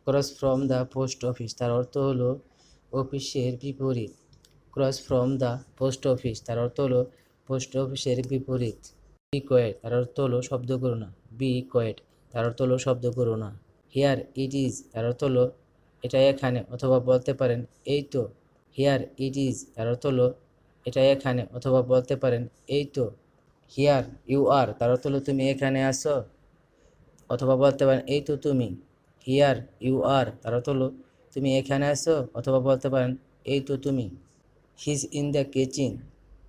Cross from the post office, তার অর্থ হলো অফিসের বিপরীত। Cross from the post office, তার অর্থ হলো পোস্ট অফিসের বিপরীত। বি কোয়েট, তার অর্থ হলো শব্দ করো না। বি কোয়েট, তার অর্থ হলো শব্দ করো না। হিয়ার ইট ইজ, তার অর্থ হলো এটা এখানে, অথবা বলতে পারেন এই তো। হিয়ার ইট ইজ, তার অর্থ হলো এটা এখানে, অথবা বলতে পারেন এই তো। হিয়ার ইউ আর, তার অর্থ হলো তুমি এখানে আসো, অথবা বলতে পারেন এই তো তুমি। হিয়ার ইউ আর, তার অর্থ হলো তুমি এখানে আসো, অথবা বলতে পারেন এই তো তুমি। He is in the kitchen,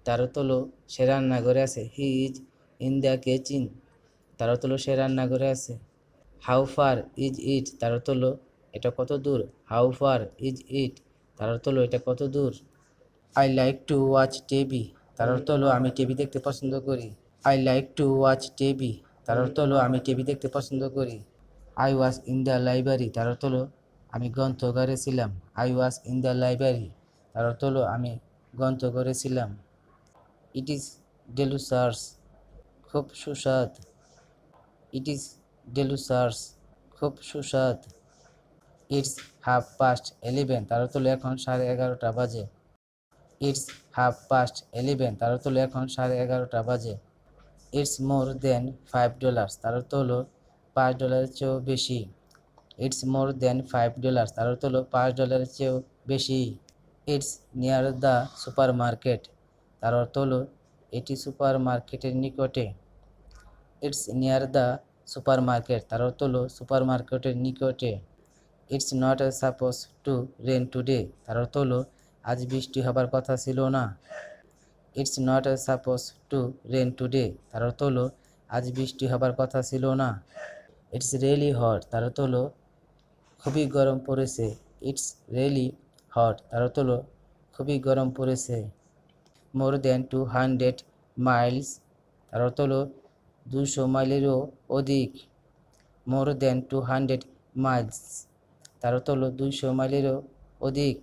তার অর্থ হলো সে রান্নাঘরে আছে। He is in the kitchen, তার অর্থ হলো সে রান্নাঘরে আছে। হাউ ফার ইজ ইট, তার অর্থ হলো এটা কত দূর। হাউ ফার ইজ ইট, তার অর্থ হলো এটা কত দূর। I like to watch TV, তার অর্থ হলো আমি টিভি দেখতে পছন্দ করি। I like to watch TV, তার অর্থ হলো আমি টিভি দেখতে পছন্দ করি। I was in the library, তার অর্থ হলো আমি গ্রন্থগারে ছিলাম। I was in the library, তার অর্থ হলো আমি গ্রন্থগারে ছিলাম। ইট ইজ ডেলুসার্স, খুব সুস্বাদ। ইট ইজ ডেলুসার্স, খুব সুস্বাদ। ইটস 11:30, তার অর্থ হলো এখন 11:30 বাজে। ইটস 11:30, তার অর্থ হলো এখন 11:30 বাজে। ইটস মোর দেন $5, তার অর্থ হলো $5 চেয়েও বেশি। ইটস মোর দেন $5, তার অর্থ হলো $5 চেয়েও বেশি। It's near the supermarket, তার অর্থ হলো এটি সুপার মার্কেটের নিকটে। It's near the supermarket, তার অর্থ হলো সুপার মার্কেটের নিকটে। It's not suppose to rain today, তার অর্থ হলো আজ বৃষ্টি হবার কথা ছিল না। It's not suppose to rain today, তার অর্থ হলো আজ বৃষ্টি হবার কথা ছিল না। ইটস রিয়েলি হট, তার অর্থ হলো খুবই গরম পড়েছে। ইটস রিয়েলি হট, তার অর্থ হলো খুবই গরম পড়েছে। মোর দেন 200 মাইলস, তার অর্থ হলো 200 মাইলেরও অধিক। মোর দেন 200 মাইলস, তার অর্থ হলো 200 মাইলেরও অধিক।